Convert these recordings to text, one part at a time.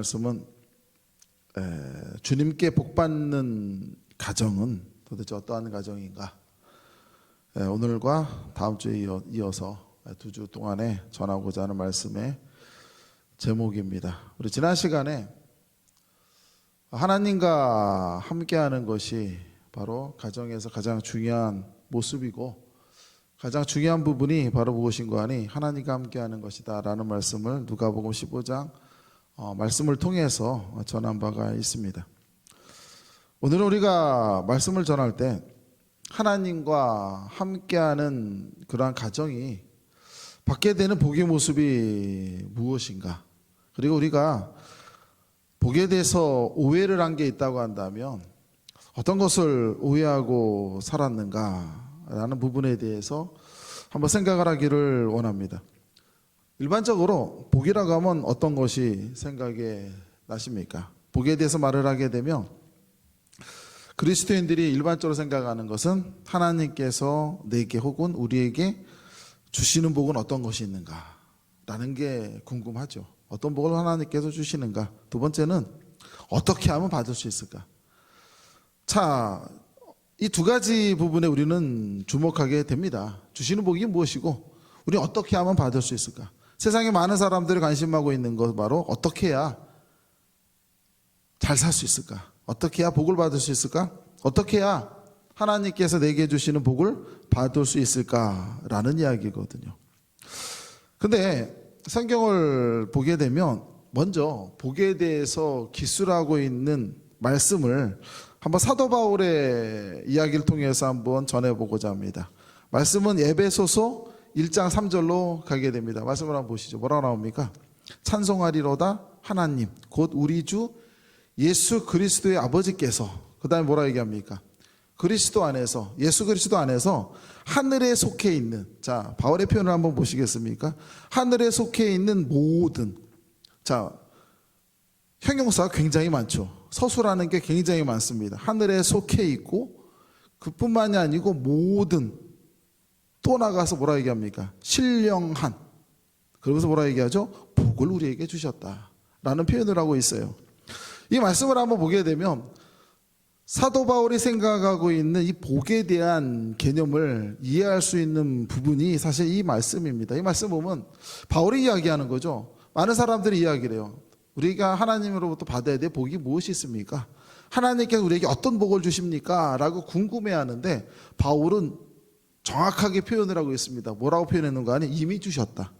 말씀은 주님께 복받는 가정은 도대체 어떠한 가정인가? 오늘과 다음 주에 이어서 두 주 동안에 전하고자 하는 말씀의 제목입니다. 우리 지난 시간에 하나님과 함께하는 것이 바로 가정에서 가장 중요한 모습이고 가장 중요한 부분이 바로 무엇인가 하니 하나님과 함께하는 것이다 라는 말씀을 누가복음 15장 말씀을 통해서 전한 바가 있습니다. 오늘은 우리가 말씀을 전할 때 하나님과 함께하는 그러한 가정이 받게 되는 복의 모습이 무엇인가, 그리고 우리가 복에 대해서 오해를 한 게 있다고 한다면 어떤 것을 오해하고 살았는가 라는 부분에 대해서 한번 생각을 하기를 원합니다. 일반적으로 복이라고 하면 어떤 것이 생각에 나십니까? 복에 대해서 말을 하게 되면 그리스도인들이 일반적으로 생각하는 것은 하나님께서 내게 혹은 우리에게 주시는 복은 어떤 것이 있는가 라는 게 궁금하죠. 어떤 복을 하나님께서 주시는가. 두 번째는 어떻게 하면 받을 수 있을까. 자, 이 두 가지 부분에 우리는 주목하게 됩니다. 주시는 복이 무엇이고 우리 어떻게 하면 받을 수 있을까. 세상에 많은 사람들이 관심하고 있는 것 바로 어떻게 해야 잘 살 수 있을까, 어떻게 해야 복을 받을 수 있을까, 어떻게 해야 하나님께서 내게 주시는 복을 받을 수 있을까라는 이야기거든요. 근데 성경을 보게 되면 먼저 복에 대해서 기술하고 있는 말씀을 한번 사도 바울의 이야기를 통해서 한번 전해보고자 합니다. 말씀은 에베소서 1장 3절로 가게 됩니다. 말씀을 한번 보시죠. 뭐라고 나옵니까? 찬송하리로다 하나님 곧 우리 주 예수 그리스도의 아버지께서, 그 다음에 뭐라 얘기합니까? 그리스도 안에서, 예수 그리스도 안에서 하늘에 속해 있는, 자, 바울의 표현을 한번 보시겠습니까? 하늘에 속해 있는 모든, 자, 형용사가 굉장히 많죠. 서술하는 게 굉장히 많습니다. 하늘에 속해 있고 그뿐만이 아니고 모든, 또 나가서 뭐라 얘기합니까? 신령한, 그러면서 뭐라 얘기하죠? 복을 우리에게 주셨다 라는 표현을 하고 있어요. 이 말씀을 한번 보게 되면 사도 바울이 생각하고 있는 이 복에 대한 개념을 이해할 수 있는 부분이 사실 이 말씀입니다. 이 말씀 보면 바울이 이야기하는 거죠. 많은 사람들이 이야기를 해요. 우리가 하나님으로부터 받아야 될 복이 무엇이 있습니까? 하나님께서 우리에게 어떤 복을 주십니까? 라고 궁금해하는데 바울은 정확하게 표현을 하고 있습니다. 뭐라고 표현했는가 하니 이미 주셨다.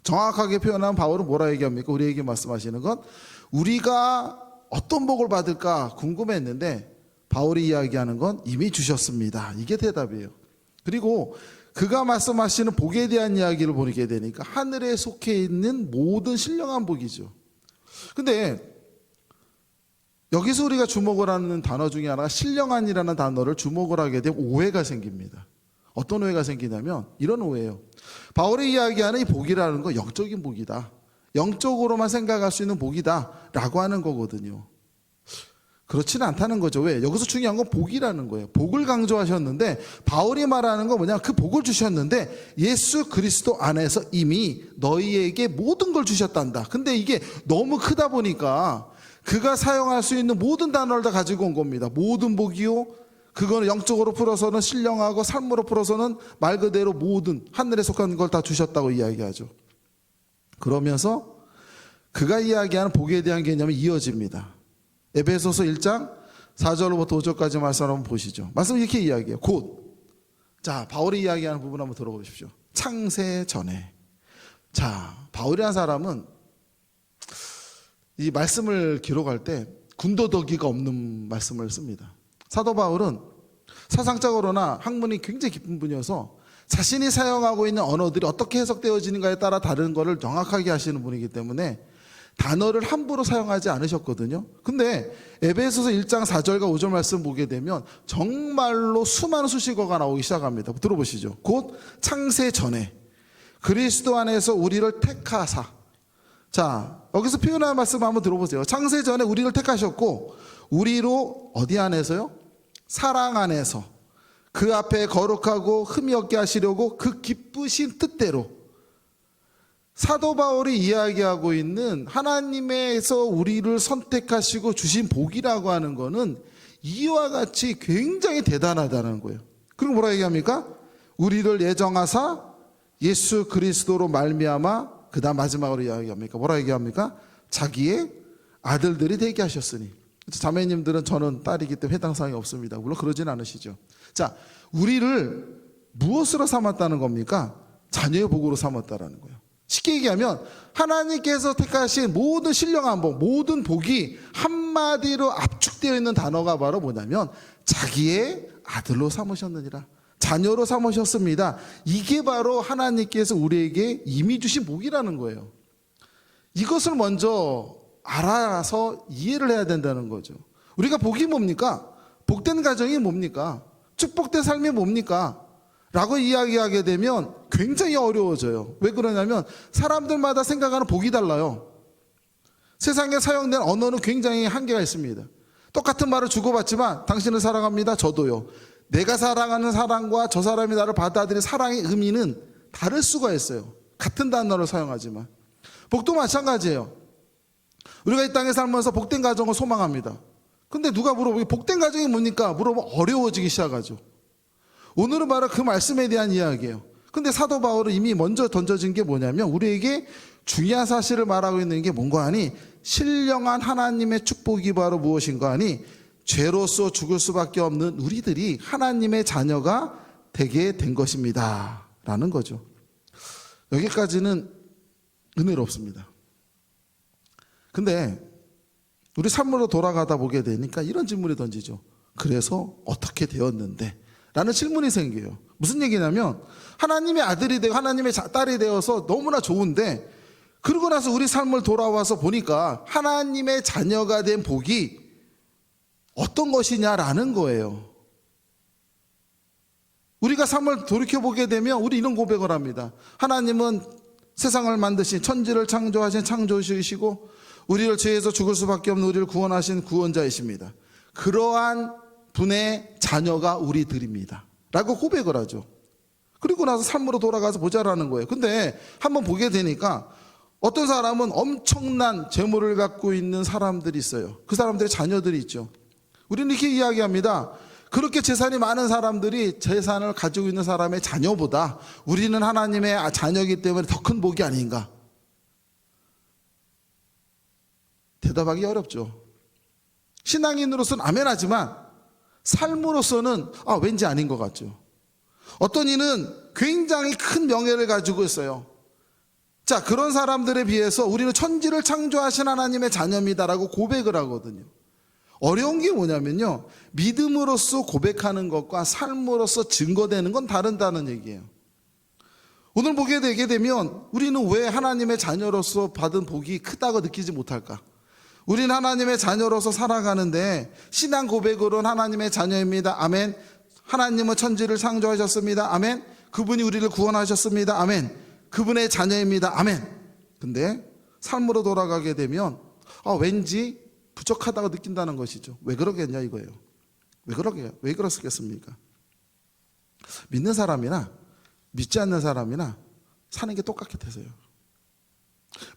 정확하게 표현한 바울은 뭐라 얘기합니까? 우리에게 말씀하시는 건 우리가 어떤 복을 받을까 궁금했는데 바울이 이야기하는 건 이미 주셨습니다. 이게 대답이에요. 그리고 그가 말씀하시는 복에 대한 이야기를 보게 되니까 하늘에 속해 있는 모든 신령한 복이죠. 근데 여기서 우리가 주목을 하는 단어 중에 하나가 신령한이라는 단어를 주목을 하게 되면 오해가 생깁니다. 어떤 오해가 생기냐면 이런 오해예요. 바울이 이야기하는 이 복이라는 건 영적인 복이다, 영적으로만 생각할 수 있는 복이다 라고 하는 거거든요. 그렇지는 않다는 거죠. 왜? 여기서 중요한 건 복이라는 거예요. 복을 강조하셨는데 바울이 말하는 건 뭐냐, 그 복을 주셨는데 예수 그리스도 안에서 이미 너희에게 모든 걸 주셨단다. 근데 이게 너무 크다 보니까 그가 사용할 수 있는 모든 단어를 다 가지고 온 겁니다. 모든 복이요, 그거는 영적으로 풀어서는 신령하고 삶으로 풀어서는 말 그대로 모든 하늘에 속한 걸 다 주셨다고 이야기하죠. 그러면서 그가 이야기하는 복에 대한 개념이 이어집니다. 에베소서 1장 4절로부터 5절까지 말씀 한번 보시죠. 말씀은 이렇게 이야기해요. 곧, 자, 바울이 이야기하는 부분 한번 들어보십시오. 창세 전에. 자, 바울이라는 사람은 이 말씀을 기록할 때 군더더기가 없는 말씀을 씁니다. 사도 바울은 사상적으로나 학문이 굉장히 깊은 분이어서 자신이 사용하고 있는 언어들이 어떻게 해석되어지는가에 따라 다른 거를 정확하게 하시는 분이기 때문에 단어를 함부로 사용하지 않으셨거든요. 근데 에베소서 1장 4절과 5절 말씀 보게 되면 정말로 수많은 수식어가 나오기 시작합니다. 들어보시죠. 곧 창세 전에 그리스도 안에서 우리를 택하사. 자, 여기서 표현한 말씀 한번 들어보세요. 창세 전에 우리를 택하셨고 우리로 어디 안에서요? 사랑 안에서 그 앞에 거룩하고 흠이 없게 하시려고 그 기쁘신 뜻대로 사도 바울이 이야기하고 있는 하나님에서 우리를 선택하시고 주신 복이라고 하는 거는 이와 같이 굉장히 대단하다는 거예요. 그리고 뭐라 얘기합니까? 우리를 예정하사 예수 그리스도로 말미암아, 그 다음 마지막으로 이야기합니까? 뭐라 얘기합니까? 자기의 아들들이 되게 하셨으니. 자매님들은 저는 딸이기 때문에 해당 사항이 없습니다. 물론 그러진 않으시죠. 자, 우리를 무엇으로 삼았다는 겁니까? 자녀의 복으로 삼았다라는 거예요. 쉽게 얘기하면 하나님께서 택하신 모든 신령한 복, 모든 복이 한마디로 압축되어 있는 단어가 바로 뭐냐면 자기의 아들로 삼으셨느니라, 자녀로 삼으셨습니다. 이게 바로 하나님께서 우리에게 이미 주신 복이라는 거예요. 이것을 먼저 알아서 이해를 해야 된다는 거죠. 우리가 복이 뭡니까? 복된 가정이 뭡니까? 축복된 삶이 뭡니까? 라고 이야기하게 되면 굉장히 어려워져요. 왜 그러냐면 사람들마다 생각하는 복이 달라요. 세상에 사용된 언어는 굉장히 한계가 있습니다. 똑같은 말을 주고받지만 당신을 사랑합니다, 저도요. 내가 사랑하는 사랑과 저 사람이 나를 받아들인 사랑의 의미는 다를 수가 있어요. 같은 단어를 사용하지만. 복도 마찬가지예요. 우리가 이 땅에 살면서 복된 가정을 소망합니다. 근데 누가 물어보면 복된 가정이 뭡니까? 물어보면 어려워지기 시작하죠. 오늘은 바로 그 말씀에 대한 이야기예요. 근데 사도 바울은 이미 먼저 던져진 게 뭐냐면 우리에게 중요한 사실을 말하고 있는 게 뭔가 하니 신령한 하나님의 축복이 바로 무엇인가 하니 죄로서 죽을 수밖에 없는 우리들이 하나님의 자녀가 되게 된 것입니다 라는 거죠. 여기까지는 은혜롭습니다. 근데 우리 삶으로 돌아가다 보게 되니까 이런 질문이 던지죠. 그래서 어떻게 되었는데? 라는 질문이 생겨요. 무슨 얘기냐면 하나님의 아들이 되고 하나님의 딸이 되어서 너무나 좋은데 그러고 나서 우리 삶을 돌아와서 보니까 하나님의 자녀가 된 복이 어떤 것이냐라는 거예요. 우리가 삶을 돌이켜보게 되면 우리 이런 고백을 합니다. 하나님은 세상을 만드신 천지를 창조하신 창조주이시고 우리를 죄에서 죽을 수밖에 없는 우리를 구원하신 구원자이십니다. 그러한 분의 자녀가 우리들입니다 라고 고백을 하죠. 그리고 나서 삶으로 돌아가서 보자라는 거예요. 근데 한번 보게 되니까 어떤 사람은 엄청난 재물을 갖고 있는 사람들이 있어요. 그 사람들의 자녀들이 있죠. 우리는 이렇게 이야기합니다. 그렇게 재산이 많은 사람들이 재산을 가지고 있는 사람의 자녀보다 우리는 하나님의 자녀이기 때문에 더 큰 복이 아닌가? 대답하기 어렵죠. 신앙인으로서는 아멘하지만 삶으로서는 왠지 아닌 것 같죠. 어떤 이는 굉장히 큰 명예를 가지고 있어요. 자, 그런 사람들에 비해서 우리는 천지를 창조하신 하나님의 자녀입니다라고 고백을 하거든요. 어려운 게 뭐냐면요, 믿음으로써 고백하는 것과 삶으로서 증거되는 건 다르다는 얘기예요. 오늘 보게 되게 되면 우리는 왜 하나님의 자녀로서 받은 복이 크다고 느끼지 못할까? 우리는 하나님의 자녀로서 살아가는데 신앙 고백으로는 하나님의 자녀입니다, 아멘. 하나님은 천지를 창조하셨습니다, 아멘. 그분이 우리를 구원하셨습니다, 아멘. 그분의 자녀입니다, 아멘. 근데 삶으로 돌아가게 되면 왠지 부족하다고 느낀다는 것이죠. 왜 그러겠냐 이거예요. 왜 그렇겠습니까? 믿는 사람이나 믿지 않는 사람이나 사는 게 똑같아서요.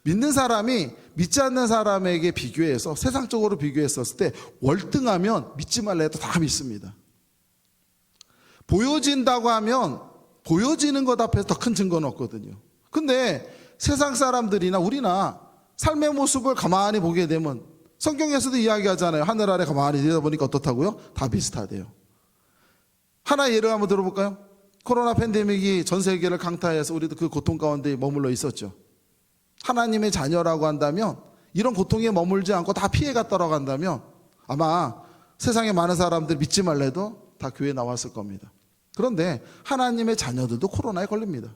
믿는 사람이 믿지 않는 사람에게 비교해서 세상적으로 비교했었을 때 월등하면 믿지 말라 해도 다 믿습니다. 보여진다고 하면 보여지는 것 앞에서 더 큰 증거는 없거든요. 근데 세상 사람들이나 우리나 삶의 모습을 가만히 보게 되면 성경에서도 이야기하잖아요. 하늘 아래 가만히 내다보니까 어떻다고요? 다 비슷하대요. 하나 예를 한번 들어볼까요? 코로나 팬데믹이 전 세계를 강타해서 우리도 그 고통 가운데 머물러 있었죠. 하나님의 자녀라고 한다면 이런 고통에 머물지 않고 다 피해가 떨어간다면 아마 세상에 많은 사람들 믿지 말래도 다 교회에 나왔을 겁니다. 그런데 하나님의 자녀들도 코로나에 걸립니다.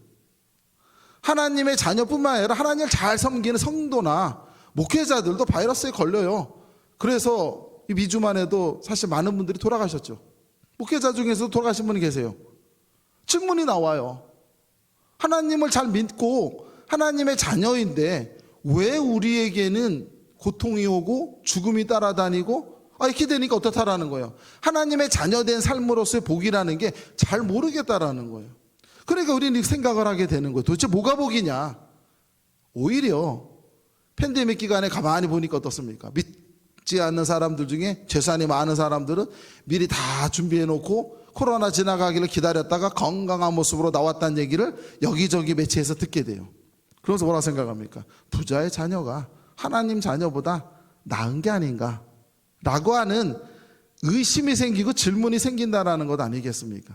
하나님의 자녀뿐만 아니라 하나님을 잘 섬기는 성도나 목회자들도 바이러스에 걸려요. 그래서 이 미주만 해도 사실 많은 분들이 돌아가셨죠. 목회자 중에서도 돌아가신 분이 계세요. 질문이 나와요. 하나님을 잘 믿고 하나님의 자녀인데 왜 우리에게는 고통이 오고 죽음이 따라다니고 이렇게 되니까 어떻다라는 거예요. 하나님의 자녀된 삶으로서의 복이라는 게 잘 모르겠다라는 거예요. 그러니까 우리는 생각을 하게 되는 거예요. 도대체 뭐가 복이냐? 오히려 팬데믹 기간에 가만히 보니까 어떻습니까? 믿지 않는 사람들 중에 재산이 많은 사람들은 미리 다 준비해 놓고 코로나 지나가기를 기다렸다가 건강한 모습으로 나왔다는 얘기를 여기저기 매체에서 듣게 돼요. 그러면서 뭐라고 생각합니까? 부자의 자녀가 하나님 자녀보다 나은 게 아닌가 라고 하는 의심이 생기고 질문이 생긴다라는 것 아니겠습니까?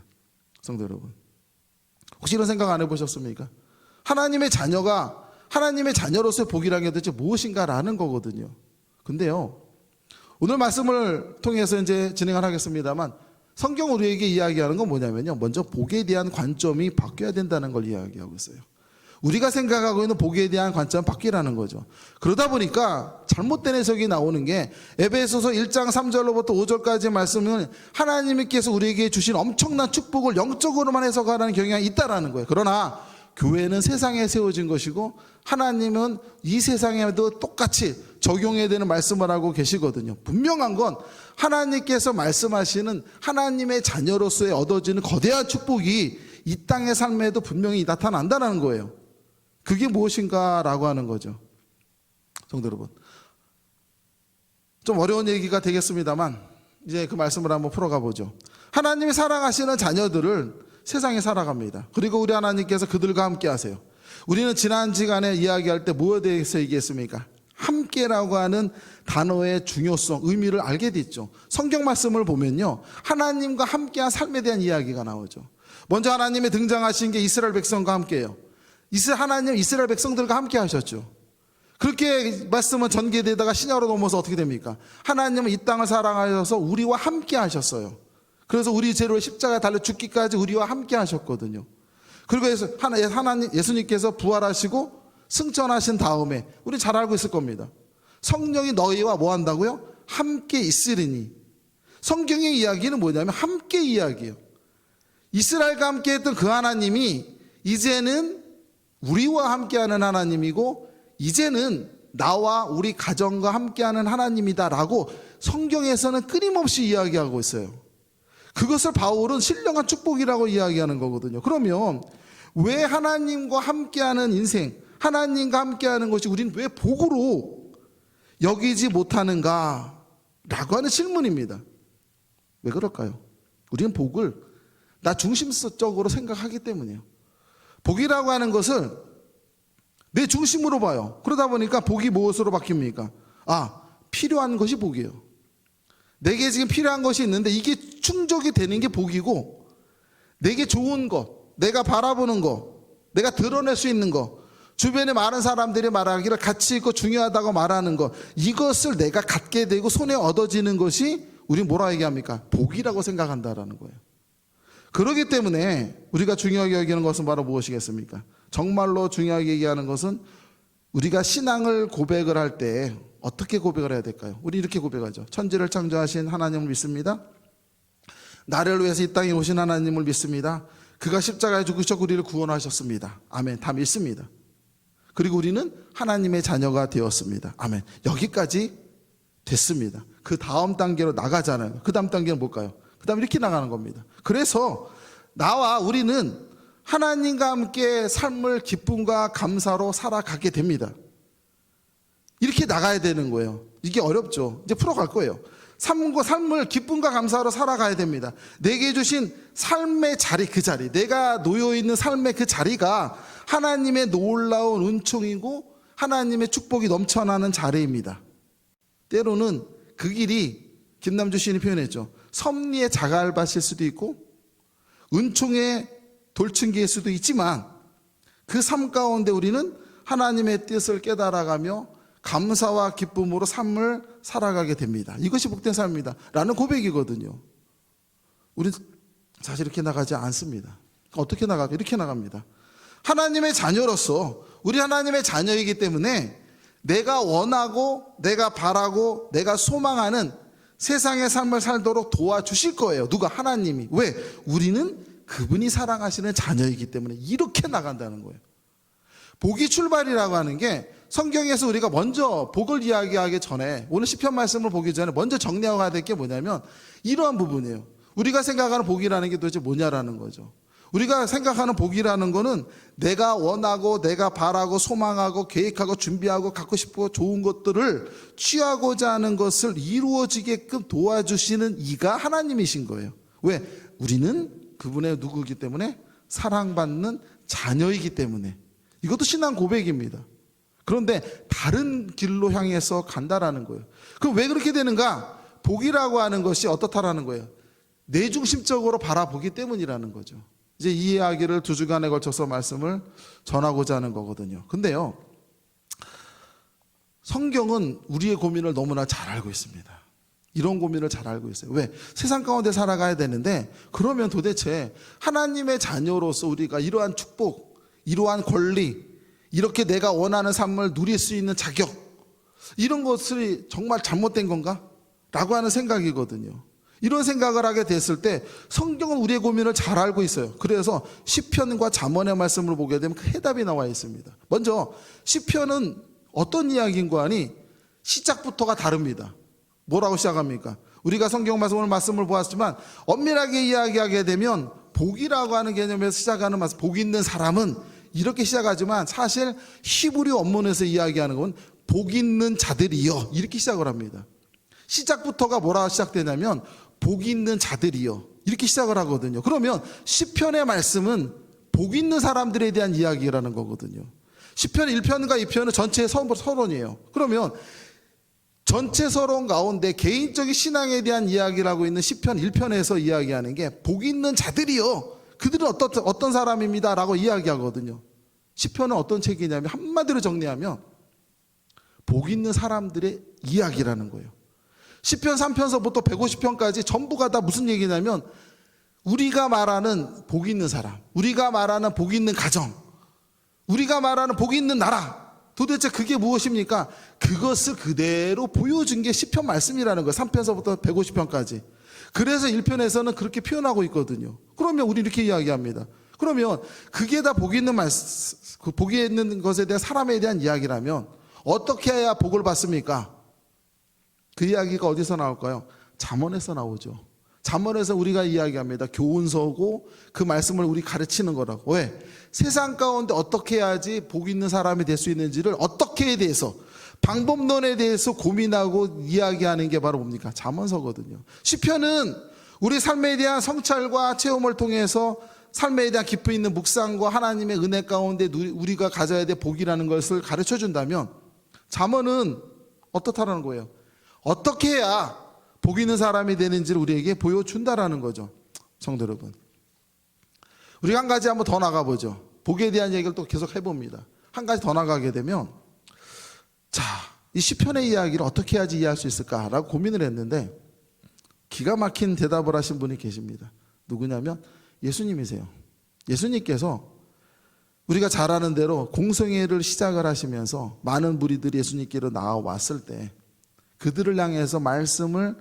성도 여러분, 혹시 이런 생각 안 해보셨습니까? 하나님의 자녀가 하나님의 자녀로서의 복이라는 게 도대체 무엇인가라는 거거든요. 근데요, 오늘 말씀을 통해서 이제 진행을 하겠습니다만 성경 우리에게 이야기하는 건 뭐냐면요, 먼저 복에 대한 관점이 바뀌어야 된다는 걸 이야기하고 있어요. 우리가 생각하고 있는 복에 대한 관점 바뀌라는 거죠. 그러다 보니까 잘못된 해석이 나오는 게 에베소서 1장 3절로부터 5절까지 말씀은 하나님께서 우리에게 주신 엄청난 축복을 영적으로만 해석하는 경향이 있다라는 거예요. 그러나 교회는 세상에 세워진 것이고 하나님은 이 세상에도 똑같이 적용해야 되는 말씀을 하고 계시거든요. 분명한 건 하나님께서 말씀하시는 하나님의 자녀로서의 얻어지는 거대한 축복이 이 땅의 삶에도 분명히 나타난다는 거예요. 그게 무엇인가라고 하는 거죠. 성도 여러분, 좀 어려운 얘기가 되겠습니다만 이제 그 말씀을 한번 풀어가 보죠. 하나님이 사랑하시는 자녀들을 세상에 살아갑니다. 그리고 우리 하나님께서 그들과 함께 하세요. 우리는 지난 시간에 이야기할 때 무엇에 대해서 얘기했습니까? 함께라고 하는 단어의 중요성, 의미를 알게 됐죠. 성경 말씀을 보면요, 하나님과 함께한 삶에 대한 이야기가 나오죠. 먼저 하나님이 등장하신 게 이스라엘 백성과 함께예요. 하나님 이스라엘 백성들과 함께 하셨죠. 그렇게 말씀은 전개되다가 신약으로 넘어서 어떻게 됩니까? 하나님은 이 땅을 사랑하셔서 우리와 함께 하셨어요. 그래서 우리 죄로 십자가에 달려 죽기까지 우리와 함께 하셨거든요. 그리고 하나님 예수님께서 부활하시고 승천하신 다음에 우리 잘 알고 있을 겁니다. 성령이 너희와 뭐 한다고요? 함께 있으리니. 성경의 이야기는 뭐냐면 함께 이야기예요. 이스라엘과 함께 했던 그 하나님이 이제는 우리와 함께하는 하나님이고 이제는 나와 우리 가정과 함께하는 하나님이다라고 성경에서는 끊임없이 이야기하고 있어요. 그것을 바울은 신령한 축복이라고 이야기하는 거거든요. 그러면 왜 하나님과 함께하는 인생, 하나님과 함께하는 것이 우리는 왜 복으로 여기지 못하는가 라고 하는 질문입니다. 왜 그럴까요? 우리는 복을 나 중심적으로 생각하기 때문이에요. 복이라고 하는 것을 내 중심으로 봐요. 그러다 보니까 복이 무엇으로 바뀝니까? 필요한 것이 복이에요. 내게 지금 필요한 것이 있는데 이게 충족이 되는 게 복이고, 내게 좋은 것, 내가 바라보는 것, 내가 드러낼 수 있는 것, 주변에 많은 사람들이 말하기를 가치 있고 중요하다고 말하는 것, 이것을 내가 갖게 되고 손에 얻어지는 것이 우리 뭐라 얘기합니까? 복이라고 생각한다라는 거예요. 그렇기 때문에 우리가 중요하게 여기는 것은 바로 무엇이겠습니까? 정말로 중요하게 얘기하는 것은 우리가 신앙을 고백을 할 때 어떻게 고백을 해야 될까요? 우리 이렇게 고백하죠. 천지를 창조하신 하나님을 믿습니다. 나를 위해서 이 땅에 오신 하나님을 믿습니다. 그가 십자가에 죽으셔 우리를 구원하셨습니다. 아멘. 다 믿습니다. 그리고 우리는 하나님의 자녀가 되었습니다. 아멘. 여기까지 됐습니다. 그 다음 단계로 나가잖아요. 그 다음 단계는 뭘까요? 그 다음 이렇게 나가는 겁니다. 그래서 나와 우리는 하나님과 함께 삶을 기쁨과 감사로 살아가게 됩니다. 이렇게 나가야 되는 거예요. 이게 어렵죠. 이제 풀어갈 거예요. 삶을 기쁨과 감사로 살아가야 됩니다. 내게 주신 삶의 자리, 그 자리, 내가 놓여있는 삶의 그 자리가 하나님의 놀라운 은총이고 하나님의 축복이 넘쳐나는 자리입니다. 때로는 그 길이 김남주 시인이 표현했죠. 섭리의 자갈밭일 수도 있고 은총의 돌층기일 수도 있지만 그 삶 가운데 우리는 하나님의 뜻을 깨달아가며 감사와 기쁨으로 삶을 살아가게 됩니다. 이것이 복된 삶입니다 라는 고백이거든요. 우리는 사실 이렇게 나가지 않습니다. 어떻게 나가죠? 이렇게 나갑니다. 하나님의 자녀로서 우리 하나님의 자녀이기 때문에 내가 원하고 내가 바라고 내가 소망하는 세상의 삶을 살도록 도와주실 거예요. 누가? 하나님이. 왜? 우리는 그분이 사랑하시는 자녀이기 때문에 이렇게 나간다는 거예요. 복이 출발이라고 하는 게 성경에서 우리가 먼저 복을 이야기하기 전에 오늘 시편 말씀을 보기 전에 먼저 정리하고 가야 될 게 뭐냐면 이러한 부분이에요. 우리가 생각하는 복이라는 게 도대체 뭐냐라는 거죠. 우리가 생각하는 복이라는 거는 내가 원하고 내가 바라고 소망하고 계획하고 준비하고 갖고 싶고 좋은 것들을 취하고자 하는 것을 이루어지게끔 도와주시는 이가 하나님이신 거예요. 왜? 우리는 그분의 누구이기 때문에 사랑받는 자녀이기 때문에. 이것도 신앙 고백입니다. 그런데 다른 길로 향해서 간다라는 거예요. 그럼 왜 그렇게 되는가? 복이라고 하는 것이 어떻다라는 거예요. 내중심적으로 바라보기 때문이라는 거죠. 이제 이 이야기를 2주간에 걸쳐서 말씀을 전하고자 하는 거거든요. 근데요, 성경은 우리의 고민을 너무나 잘 알고 있습니다. 이런 고민을 잘 알고 있어요. 왜? 세상 가운데 살아가야 되는데, 그러면 도대체 하나님의 자녀로서 우리가 이러한 축복, 이러한 권리, 이렇게 내가 원하는 삶을 누릴 수 있는 자격, 이런 것이 정말 잘못된 건가? 라고 하는 생각이거든요. 이런 생각을 하게 됐을 때 성경은 우리의 고민을 잘 알고 있어요. 그래서 시편과 잠언의 말씀을 보게 되면 그 해답이 나와 있습니다. 먼저 시편은 어떤 이야기인가 하니 시작부터가 다릅니다. 뭐라고 시작합니까? 우리가 성경 말씀을 보았지만 엄밀하게 이야기하게 되면 복이라고 하는 개념에서 시작하는 말씀, 복 있는 사람은 이렇게 시작하지만 사실 히브리 원문에서 이야기하는 건 복 있는 자들이여, 이렇게 시작을 합니다. 시작부터가 뭐라 시작되냐면 복 있는 자들이여, 이렇게 시작을 하거든요. 그러면 시편의 말씀은 복 있는 사람들에 대한 이야기라는 거거든요. 시편 1편과 2편은 전체 서론이에요. 그러면 전체 서론 가운데 개인적인 신앙에 대한 이야기를 하고 있는 시편 1편에서 이야기하는 게 복 있는 자들이여, 그들은 어떤 사람입니다 라고 이야기하거든요. 시편은 어떤 책이냐면 한마디로 정리하면 복 있는 사람들의 이야기라는 거예요. 시편 3편서부터 150편까지 전부가 다 무슨 얘기냐면 우리가 말하는 복 있는 사람, 우리가 말하는 복 있는 가정, 우리가 말하는 복 있는 나라, 도대체 그게 무엇입니까? 그것을 그대로 보여준 게 시편 말씀이라는 거예요. 3편서부터 150편까지. 그래서 1편에서는 그렇게 표현하고 있거든요. 그러면 우리 이렇게 이야기합니다. 그러면 그게 다 복 있는 말씀, 그 복이 있는 것에 대한 사람에 대한 이야기라면 어떻게 해야 복을 받습니까? 그 이야기가 어디서 나올까요? 잠언에서 나오죠. 잠언에서 우리가 이야기합니다. 교훈서고 그 말씀을 우리 가르치는 거라고. 왜? 세상 가운데 어떻게 해야지 복 있는 사람이 될 수 있는지를 어떻게에 대해서, 방법론에 대해서 고민하고 이야기하는 게 바로 뭡니까? 잠언서거든요. 시편은 우리 삶에 대한 성찰과 체험을 통해서 삶에 대한 깊이 있는 묵상과 하나님의 은혜 가운데 우리가 가져야 될 복이라는 것을 가르쳐 준다면, 잠언은 어떻다라는 거예요? 어떻게 해야 복 있는 사람이 되는지를 우리에게 보여준다라는 거죠. 성도 여러분, 우리가 한 가지 한번 더 나가보죠. 복에 대한 얘기를 또 계속 해봅니다. 한 가지 더 나가게 되면, 자, 이 시편의 이야기를 어떻게 해야지 이해할 수 있을까라고 고민을 했는데 기가 막힌 대답을 하신 분이 계십니다. 누구냐면 예수님이세요. 예수님께서 우리가 잘 아는 대로 공생애를 시작을 하시면서 많은 무리들이 예수님께로 나와왔을 때 그들을 향해서 말씀을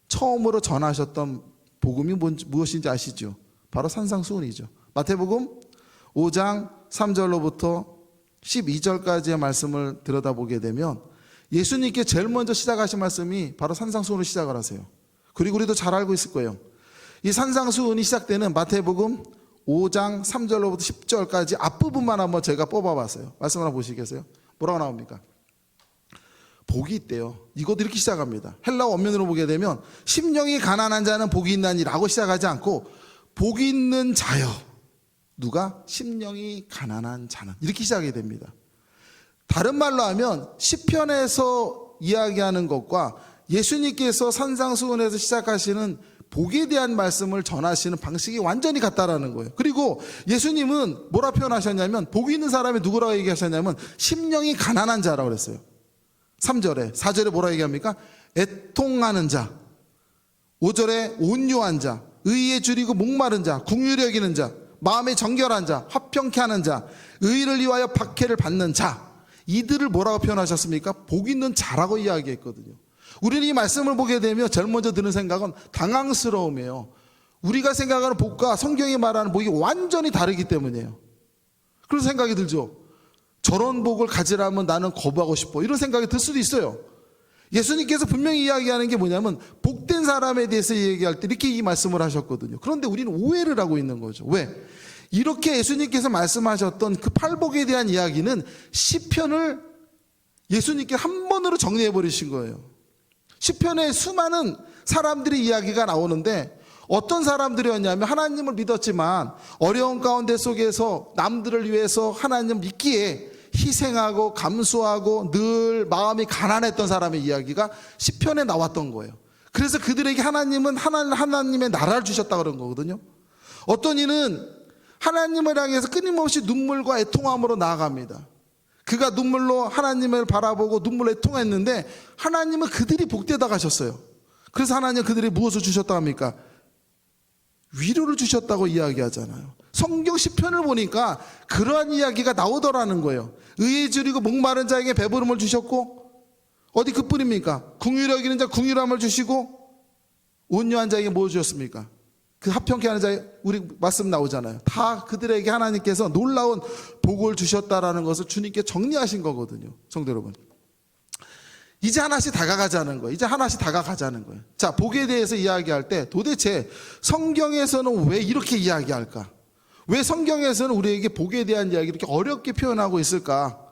처음으로 전하셨던 복음이 무엇인지 아시죠? 바로 산상수훈이죠. 마태복음 5장 3절로부터 12절까지의 말씀을 들여다보게 되면 예수님께 제일 먼저 시작하신 말씀이 바로 산상수훈을 시작을 하세요. 그리고 우리도 잘 알고 있을 거예요. 이 산상수훈이 시작되는 마태복음 5장 3절로부터 10절까지 앞부분만 한번 제가 뽑아봤어요. 말씀 하나 보시겠어요? 뭐라고 나옵니까? 복이 있대요. 이것도 이렇게 시작합니다. 헬라 원문으로 보게 되면 심령이 가난한 자는 복이 있나니라고 시작하지 않고 복이 있는 자여. 누가? 심령이 가난한 자는. 이렇게 시작이 됩니다. 다른 말로 하면 시편에서 이야기하는 것과 예수님께서 산상수훈에서 시작하시는 복에 대한 말씀을 전하시는 방식이 완전히 같다라는 거예요. 그리고 예수님은 뭐라 표현하셨냐면 복이 있는 사람이 누구라고 얘기하셨냐면 심령이 가난한 자라고 그랬어요. 3절에, 4절에 뭐라 얘기합니까? 애통하는 자, 5절에 온유한 자, 의에 줄이고 목마른 자, 긍휼히 여기는 자, 마음에 정결한 자, 화평케 하는 자, 의를 위하여 박해를 받는 자, 이들을 뭐라고 표현하셨습니까? 복 있는 자라고 이야기했거든요. 우리는 이 말씀을 보게 되면 제일 먼저 드는 생각은 당황스러움이에요. 우리가 생각하는 복과 성경이 말하는 복이 완전히 다르기 때문이에요. 그런 생각이 들죠. 저런 복을 가지라면 나는 거부하고 싶어, 이런 생각이 들 수도 있어요. 예수님께서 분명히 이야기하는 게 뭐냐면 복된 사람에 대해서 얘기할 때 이렇게 이 말씀을 하셨거든요. 그런데 우리는 오해를 하고 있는 거죠. 왜? 이렇게 예수님께서 말씀하셨던 그 팔복에 대한 이야기는 시편을 예수님께 한 번으로 정리해 버리신 거예요. 시편에 수많은 사람들의 이야기가 나오는데 어떤 사람들이었냐면 하나님을 믿었지만 어려운 가운데 속에서 남들을 위해서 하나님을 믿기에 희생하고 감수하고 늘 마음이 가난했던 사람의 이야기가 시편에 나왔던 거예요. 그래서 그들에게 하나님은 하나님의 나라를 주셨다 그런 거거든요. 어떤 이는 하나님을 향해서 끊임없이 눈물과 애통함으로 나아갑니다. 그가 눈물로 하나님을 바라보고 눈물로 애통했는데 하나님은 그들이 복되다 가셨어요. 그래서 하나님 그들이 무엇을 주셨다 합니까? 위로를 주셨다고 이야기하잖아요. 성경 시편을 보니까 그러한 이야기가 나오더라는 거예요. 의에 줄이고 목마른 자에게 배부름을 주셨고 어디 그뿐입니까? 궁휼히 여기는 자 궁휼함을 주시고 온유한 자에게 뭐 주셨습니까? 그 합평케 하는 자에 우리 말씀 나오잖아요. 다 그들에게 하나님께서 놀라운 복을 주셨다라는 것을 주님께 정리하신 거거든요. 성도 여러분, 이제 하나씩 다가가자는 거예요. 이제 하나씩 다가가자는 거예요. 자, 복에 대해서 이야기할 때 도대체 성경에서는 왜 이렇게 이야기할까? 왜 성경에서는 우리에게 복에 대한 이야기를 이렇게 어렵게 표현하고 있을까?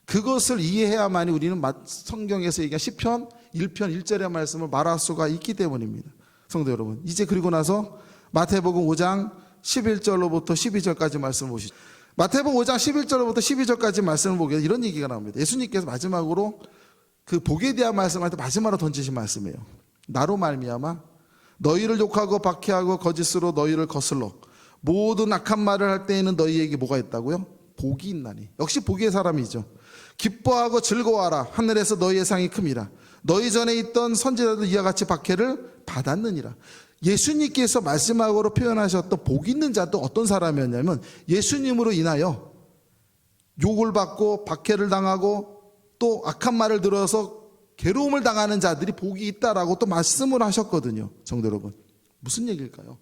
그것을 이해해야만이 우리는 성경에서 얘기한 시편 1편 1절의 말씀을 말할 수가 있기 때문입니다. 성도 여러분, 이제 그리고 나서 마태복음 5장 11절로부터 12절까지 말씀을 보시죠. 마태복음 5장 11절로부터 12절까지 말씀을 보게 이런 얘기가 나옵니다. 예수님께서 마지막으로 그 복에 대한 말씀할 때 마지막으로 던지신 말씀이에요. 나로 말미암아 너희를 욕하고 박해하고 거짓으로 너희를 거슬러 모든 악한 말을 할 때에는 너희에게 뭐가 있다고요? 복이 있나니. 역시 복의 사람이죠. 기뻐하고 즐거워하라. 하늘에서 너희의 상이 큼이라. 너희 전에 있던 선지자들 이와 같이 박해를 받았느니라. 예수님께서 마지막으로 표현하셨던 복 있는 자도 어떤 사람이었냐면 예수님으로 인하여 욕을 받고 박해를 당하고 또 악한 말을 들어서 괴로움을 당하는 자들이 복이 있다라고 또 말씀을 하셨거든요. 성도 여러분, 무슨 얘기일까요?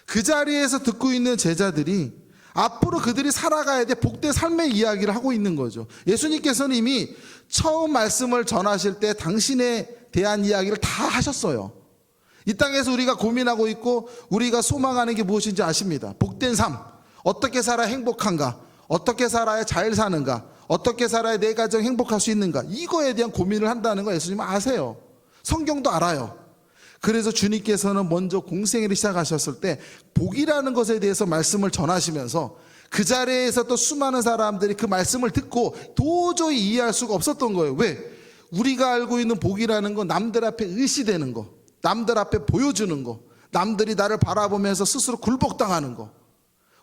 그 자리에서 듣고 있는 제자들이 앞으로 그들이 살아가야 돼 복된 삶의 이야기를 하고 있는 거죠. 예수님께서는 이미 처음 말씀을 전하실 때 당신에 대한 이야기를 다 하셨어요. 이 땅에서 우리가 고민하고 있고 우리가 소망하는 게 무엇인지 아십니다. 복된 삶, 어떻게 살아야 행복한가, 어떻게 살아야 잘 사는가, 어떻게 살아야 내 가정 행복할 수 있는가, 이거에 대한 고민을 한다는 거 예수님은 아세요. 성경도 알아요. 그래서 주님께서는 먼저 공생애를 시작하셨을 때 복이라는 것에 대해서 말씀을 전하시면서 그 자리에서 또 수많은 사람들이 그 말씀을 듣고 도저히 이해할 수가 없었던 거예요. 왜? 우리가 알고 있는 복이라는 건 남들 앞에 의시되는 거, 남들 앞에 보여주는 거, 남들이 나를 바라보면서 스스로 굴복당하는 거,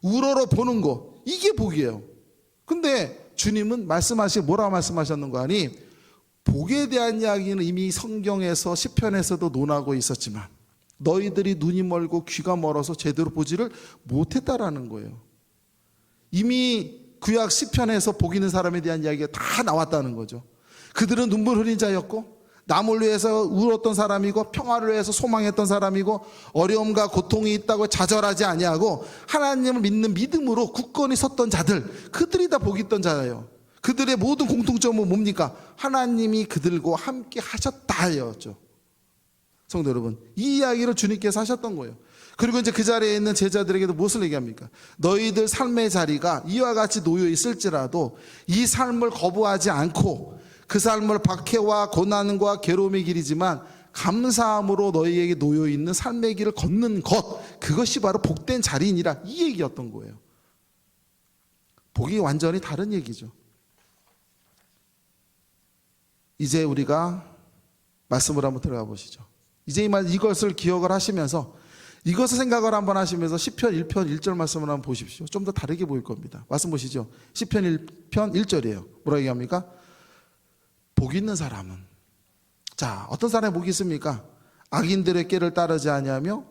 우러러 보는 거, 이게 복이에요. 근데 주님은 뭐라고 말씀하셨는가 하니 복에 대한 이야기는 이미 성경에서 시편에서도 논하고 있었지만 너희들이 눈이 멀고 귀가 멀어서 제대로 보지를 못했다라는 거예요. 이미 구약 시편에서 복 있는 사람에 대한 이야기가 다 나왔다는 거죠. 그들은 눈물 흘린 자였고 남을 위해서 울었던 사람이고 평화를 위해서 소망했던 사람이고 어려움과 고통이 있다고 좌절하지 아니하고 하나님을 믿는 믿음으로 굳건히 섰던 자들, 그들이 다 복 있던 자예요. 그들의 모든 공통점은 뭡니까? 하나님이 그들과 함께 하셨다였죠. 성도 여러분, 이 이야기를 주님께서 하셨던 거예요. 그리고 이제 그 자리에 있는 제자들에게도 무엇을 얘기합니까? 너희들 삶의 자리가 이와 같이 놓여 있을지라도 이 삶을 거부하지 않고 그 삶을 박해와 고난과 괴로움의 길이지만 감사함으로 너희에게 놓여 있는 삶의 길을 걷는 것, 그것이 바로 복된 자리이니라, 이 얘기였던 거예요. 복이 완전히 다른 얘기죠. 이제 우리가 말씀을 한번 들어가 보시죠. 이제 이것을 기억을 하시면서 이것을 생각을 한번 하시면서 시편 1편 1절 말씀을 한번 보십시오. 좀 더 다르게 보일 겁니다. 말씀 보시죠. 시편 1편 1절이에요. 뭐라고 얘기합니까? 복 있는 사람은, 자, 어떤 사람이 복이 있습니까? 악인들의 길을 따르지 아니하며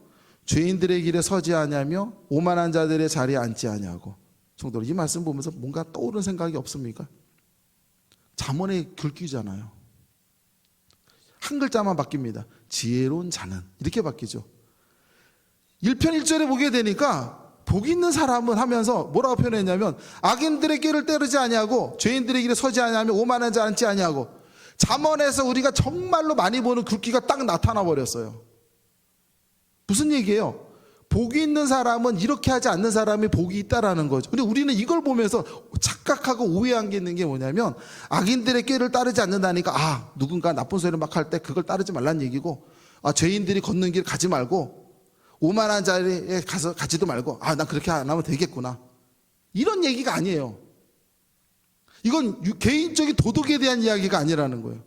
죄인들의 길에 서지 아니하며 오만한 자들의 자리에 앉지 아니하고. 성도, 이 말씀 보면서 뭔가 떠오르는 생각이 없습니까? 잠언의 글귀잖아요. 한 글자만 바뀝니다. 지혜로운 자는, 이렇게 바뀌죠. 1편 1절에 보게 되니까 복 있는 사람은 하면서 뭐라고 표현했냐면 악인들의 길을 따르지 아니하고 죄인들의 길에 서지 아니하며 오만한 자 앉지 아니하고 잠언에서 우리가 정말로 많이 보는 굵기가 딱 나타나 버렸어요. 무슨 얘기예요? 복이 있는 사람은 이렇게 하지 않는 사람이 복이 있다라는 거죠. 근데 우리는 이걸 보면서 착각하고 오해한 게 있는 게 뭐냐면, 악인들의 꾀를 따르지 않는다니까 누군가 나쁜 소리를 막 할 때 그걸 따르지 말란 얘기고, 죄인들이 걷는 길 가지 말고, 오만한 자리에 가지도 말고, 난 그렇게 안 하면 되겠구나, 이런 얘기가 아니에요. 이건 개인적인 도덕에 대한 이야기가 아니라는 거예요.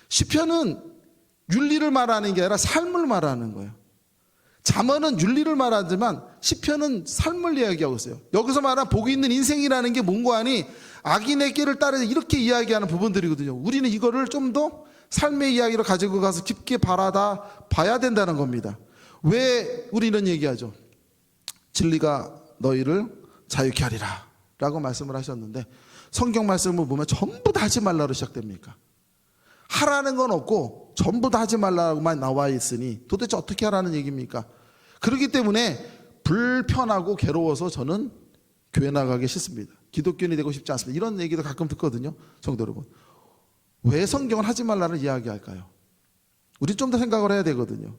시편은 윤리를 말하는 게 아니라 삶을 말하는 거예요. 잠언은 윤리를 말하지만 시편은 삶을 이야기하고 있어요. 여기서 말한 복이 있는 인생이라는 게 뭔가 하니 악인의 길을 따르지, 이렇게 이야기하는 부분들이거든요. 우리는 이거를 좀 더 삶의 이야기로 가지고 가서 깊게 바라다 봐야 된다는 겁니다. 왜 우리는 얘기하죠? 진리가 너희를 자유케 하리라 라고 말씀을 하셨는데, 성경 말씀을 보면 전부 다 하지 말라로 시작됩니까? 하라는 건 없고 전부 다 하지 말라고만 나와 있으니 도대체 어떻게 하라는 얘기입니까? 그렇기 때문에 불편하고 괴로워서 저는 교회 나가기 싫습니다. 기독교인이 되고 싶지 않습니다. 이런 얘기도 가끔 듣거든요. 성도 여러분, 왜 성경은 하지 말라는 이야기할까요? 우리 좀 더 생각을 해야 되거든요.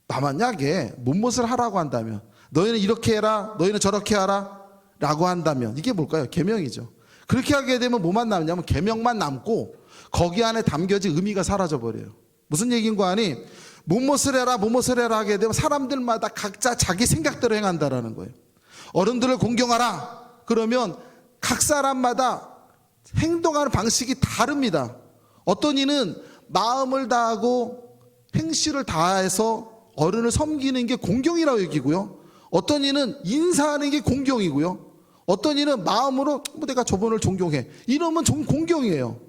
만약에 못못을 하라고 한다면, 너희는 이렇게 해라, 너희는 저렇게 하라 라고 한다면 이게 뭘까요? 계명이죠. 그렇게 하게 되면 뭐만 남냐면 계명만 남고 거기 안에 담겨진 의미가 사라져버려요. 무슨 얘기인가 하니, 무엇을 해라 무엇을 해라 하게 되면 사람들마다 각자 자기 생각대로 행한다라는 거예요. 어른들을 공경하라 그러면 각 사람마다 행동하는 방식이 다릅니다. 어떤 이는 마음을 다하고 행실을 다해서 어른을 섬기는 게 공경이라고 여기고요, 어떤 이는 인사하는 게 공경이고요, 어떤 이는 마음으로 내가 저분을 존경해 이러면 공경이에요.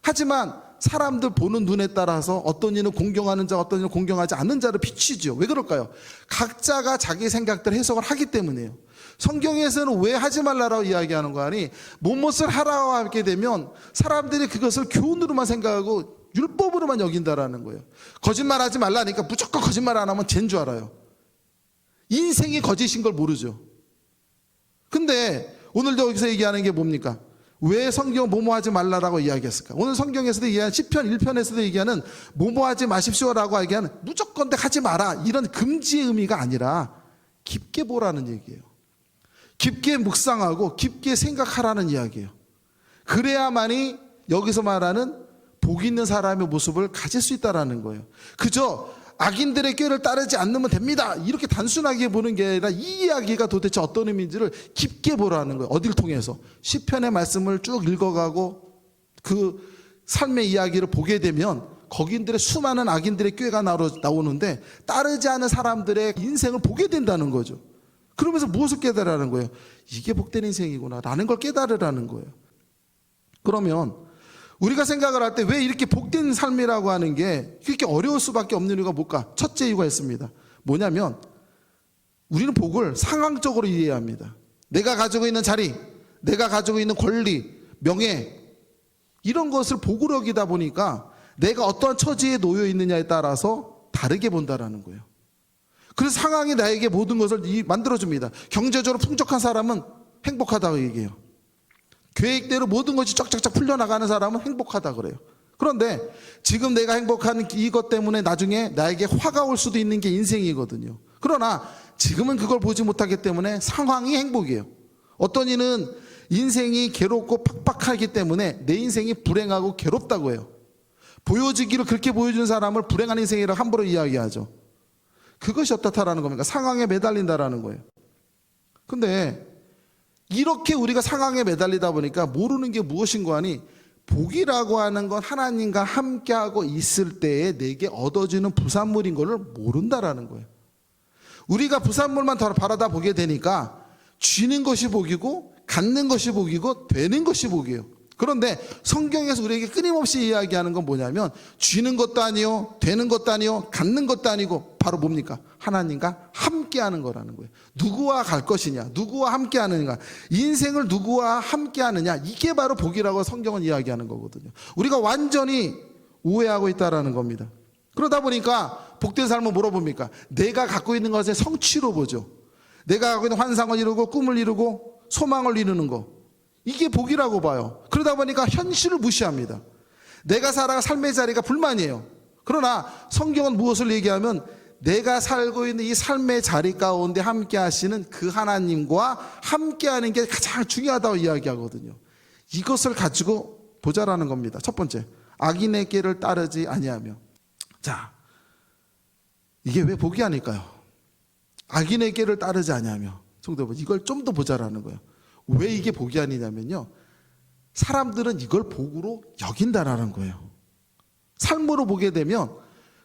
하지만 사람들 보는 눈에 따라서 어떤 이는 공경하는 자, 어떤 이는 공경하지 않는 자를 비추죠. 왜 그럴까요? 각자가 자기 생각대로 해석을 하기 때문이에요. 성경에서는 왜 하지 말라라고 이야기하는 거 아니, 무엇을 하라고 하게 되면 사람들이 그것을 교훈으로만 생각하고 율법으로만 여긴다라는 거예요. 거짓말하지 말라니까 무조건 거짓말 안 하면 쟨 줄 알아요. 인생이 거짓인 걸 모르죠. 근데 오늘도 여기서 얘기하는 게 뭡니까? 왜 성경 뭐뭐하지 말라라고 이야기했을까? 오늘 성경에서도 얘기하는 시편 1편에서도 얘기하는 뭐뭐하지 마십시오라고 얘기하는 무조건 하지 마라, 이런 금지의 의미가 아니라 깊게 보라는 얘기예요. 깊게 묵상하고 깊게 생각하라는 이야기예요. 그래야만이 여기서 말하는 복 있는 사람의 모습을 가질 수 있다는 거예요. 그저 악인들의 꾀를 따르지 않으면 됩니다, 이렇게 단순하게 보는 게 아니라 이 이야기가 도대체 어떤 의미인지를 깊게 보라는 거예요. 어딜 통해서? 시편의 말씀을 쭉 읽어가고 그 삶의 이야기를 보게 되면 거긴들의 수많은 악인들의 꾀가 나오는데 따르지 않은 사람들의 인생을 보게 된다는 거죠. 그러면서 무엇을 깨달으라는 거예요? 이게 복된 인생이구나 라는 걸 깨달으라는 거예요. 그러면 우리가 생각을 할 때 왜 이렇게 복된 삶이라고 하는 게 이렇게 어려울 수밖에 없는 이유가 뭘까? 첫째 이유가 있습니다. 뭐냐면 우리는 복을 상황적으로 이해해야 합니다. 내가 가지고 있는 자리, 내가 가지고 있는 권리, 명예, 이런 것을 복으로 여기다 보니까 내가 어떠한 처지에 놓여 있느냐에 따라서 다르게 본다라는 거예요. 그래서 상황이 나에게 모든 것을 만들어줍니다. 경제적으로 풍족한 사람은 행복하다고 얘기해요. 계획대로 모든 것이 쫙쫙쫙 풀려나가는 사람은 행복하다 그래요. 그런데 지금 내가 행복한 이것 때문에 나중에 나에게 화가 올 수도 있는 게 인생이거든요. 그러나 지금은 그걸 보지 못하기 때문에 상황이 행복이에요. 어떤 이는 인생이 괴롭고 팍팍하기 때문에 내 인생이 불행하고 괴롭다고 해요. 보여지기를 그렇게 보여주는 사람을 불행한 인생이라고 함부로 이야기하죠. 그것이 어떻다라는 겁니까? 상황에 매달린다라는 거예요. 근데 이렇게 우리가 상황에 매달리다 보니까 모르는 게 무엇인가 하니, 복이라고 하는 건 하나님과 함께하고 있을 때에 내게 얻어지는 부산물인 것을 모른다라는 거예요. 우리가 부산물만 더 바라다 보게 되니까 쥐는 것이 복이고 갖는 것이 복이고 되는 것이 복이에요. 그런데 성경에서 우리에게 끊임없이 이야기하는 건 뭐냐면 쥐는 것도 아니요, 되는 것도 아니요, 갖는 것도 아니고 바로 뭡니까? 하나님과 함께하는 거라는 거예요. 누구와 갈 것이냐, 누구와 함께하느냐, 인생을 누구와 함께하느냐, 이게 바로 복이라고 성경은 이야기하는 거거든요. 우리가 완전히 오해하고 있다라는 겁니다. 그러다 보니까 복된 삶은 뭐로 봅니까? 내가 갖고 있는 것의 성취로 보죠. 내가 갖고 있는 환상을 이루고 꿈을 이루고 소망을 이루는 거, 이게 복이라고 봐요. 그러다 보니까 현실을 무시합니다. 내가 살아갈 삶의 자리가 불만이에요. 그러나 성경은 무엇을 얘기하면 내가 살고 있는 이 삶의 자리 가운데 함께 하시는 그 하나님과 함께 하는 게 가장 중요하다고 이야기하거든요. 이것을 가지고 보자라는 겁니다. 첫 번째, 악인의 길을 따르지 아니하며. 자, 이게 왜 복이 아닐까요? 악인의 길을 따르지 아니하며. 성도 여러분, 이걸 좀 더 보자라는 거예요. 왜 이게 복이 아니냐면요, 사람들은 이걸 복으로 여긴다라는 거예요. 삶으로 보게 되면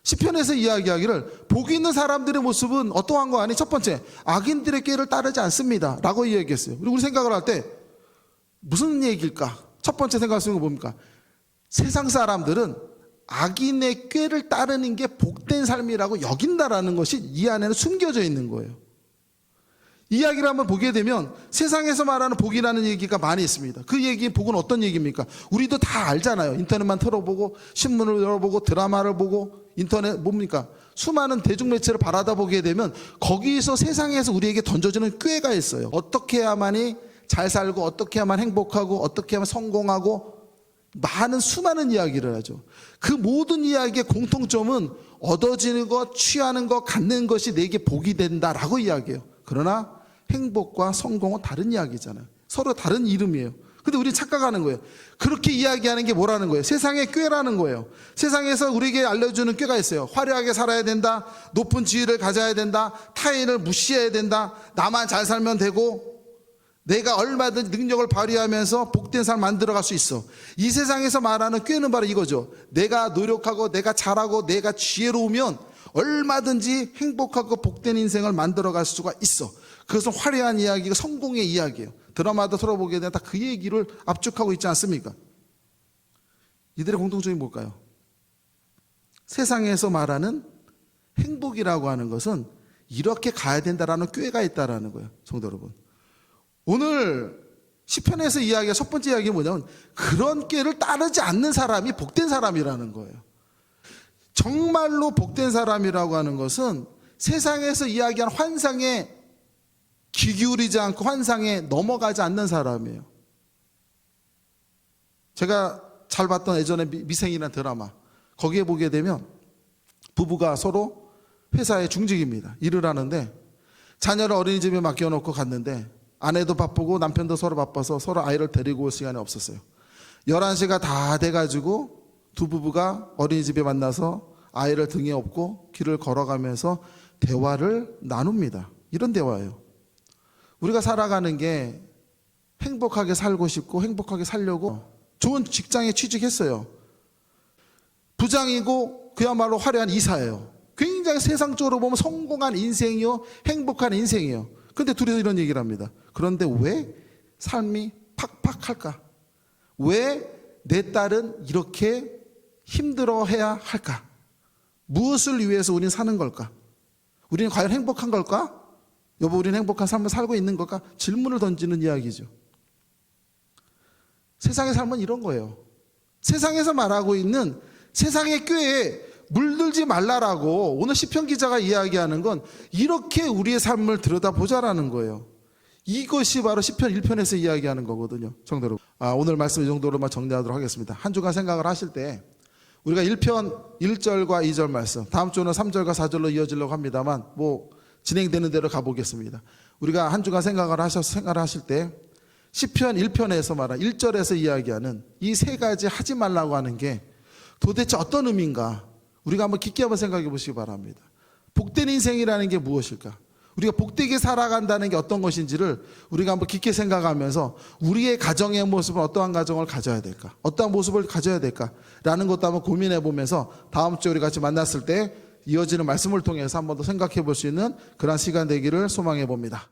시편에서 이야기하기를 복이 있는 사람들의 모습은 어떠한 거 아니? 첫 번째, 악인들의 길을 따르지 않습니다 라고 이야기했어요. 그리고 우리 생각을 할 때 무슨 얘기일까? 첫 번째 생각할 수 있는 거 뭡니까? 세상 사람들은 악인의 꾀를 따르는 게 복된 삶이라고 여긴다라는 것이 이 안에는 숨겨져 있는 거예요. 이야기를 한번 보게 되면 세상에서 말하는 복이라는 얘기가 많이 있습니다. 그 얘기, 복은 어떤 얘기입니까? 우리도 다 알잖아요. 인터넷만 틀어보고 신문을 열어보고 드라마를 보고 인터넷 뭡니까? 수많은 대중매체를 바라다 보게 되면 거기서 세상에서 우리에게 던져주는 꾀가 있어요. 어떻게 해야만이 잘 살고 어떻게 해야만 행복하고 어떻게 하면 성공하고 많은 수많은 이야기를 하죠. 그 모든 이야기의 공통점은 얻어지는 것, 취하는 것, 갖는 것이 내게 복이 된다라고 이야기해요. 그러나 행복과 성공은 다른 이야기잖아요. 서로 다른 이름이에요. 근데 우리는 착각하는 거예요. 그렇게 이야기하는 게 뭐라는 거예요? 세상의 꾀라는 거예요. 세상에서 우리에게 알려주는 꾀가 있어요. 화려하게 살아야 된다, 높은 지위를 가져야 된다, 타인을 무시해야 된다, 나만 잘 살면 되고 내가 얼마든지 능력을 발휘하면서 복된 삶 만들어갈 수 있어. 이 세상에서 말하는 꾀는 바로 이거죠. 내가 노력하고 내가 잘하고 내가 지혜로우면 얼마든지 행복하고 복된 인생을 만들어갈 수가 있어. 그것은 화려한 이야기가 성공의 이야기예요. 드라마도 틀어보게 되면 다 그 얘기를 압축하고 있지 않습니까? 이들의 공통점이 뭘까요? 세상에서 말하는 행복이라고 하는 것은 이렇게 가야 된다라는 꾀가 있다라는 거예요. 성도 여러분, 오늘 시편에서 이야기가 첫 번째 이야기가 뭐냐면 그런 꾀를 따르지 않는 사람이 복된 사람이라는 거예요. 정말로 복된 사람이라고 하는 것은 세상에서 이야기하는 환상에 귀 기울이지 않고 환상에 넘어가지 않는 사람이에요. 제가 잘 봤던 예전에 미생이라는 드라마, 거기에 보게 되면 부부가 서로 회사의 중직입니다. 일을 하는데 자녀를 어린이집에 맡겨놓고 갔는데 아내도 바쁘고 남편도 서로 바빠서 서로 아이를 데리고 올 시간이 없었어요. 11시가 다 돼가지고 두 부부가 어린이집에 만나서 아이를 등에 업고 길을 걸어가면서 대화를 나눕니다. 이런 대화예요. 우리가 살아가는 게 행복하게 살고 싶고 행복하게 살려고 좋은 직장에 취직했어요. 부장이고 그야말로 화려한 이사예요. 굉장히 세상적으로 보면 성공한 인생이요, 행복한 인생이에요. 그런데 둘이서 이런 얘기를 합니다. 그런데 왜 삶이 팍팍할까? 왜 내 딸은 이렇게 힘들어해야 할까? 무엇을 위해서 우리는 사는 걸까? 우리는 과연 행복한 걸까? 여보, 우리는 행복한 삶을 살고 있는 걸까? 질문을 던지는 이야기죠. 세상의 삶은 이런 거예요. 세상에서 말하고 있는 세상의 꾀에 물들지 말라라고 오늘 시편 기자가 이야기하는 건 이렇게 우리의 삶을 들여다보자라는 거예요. 이것이 바로 시편 1편에서 이야기하는 거거든요. 성도 여러분, 오늘 말씀 이 정도로만 정리하도록 하겠습니다. 한 주간 생각을 하실 때 우리가 1편 1절과 2절 말씀, 다음 주는 3절과 4절로 이어지려고 합니다만 진행되는 대로 가보겠습니다. 우리가 한 주간 생각을 하실 때 시편 1편에서 말한 1절에서 이야기하는 이 세 가지 하지 말라고 하는 게 도대체 어떤 의미인가? 우리가 한번 깊게 한번 생각해 보시기 바랍니다. 복된 인생이라는 게 무엇일까? 우리가 복되게 살아간다는 게 어떤 것인지를 우리가 한번 깊게 생각하면서 우리의 가정의 모습은 어떠한 가정을 가져야 될까? 어떠한 모습을 가져야 될까? 라는 것도 한번 고민해 보면서 다음 주에 우리 같이 만났을 때 이어지는 말씀을 통해서 한 번 더 생각해 볼 수 있는 그런 시간 되기를 소망해 봅니다.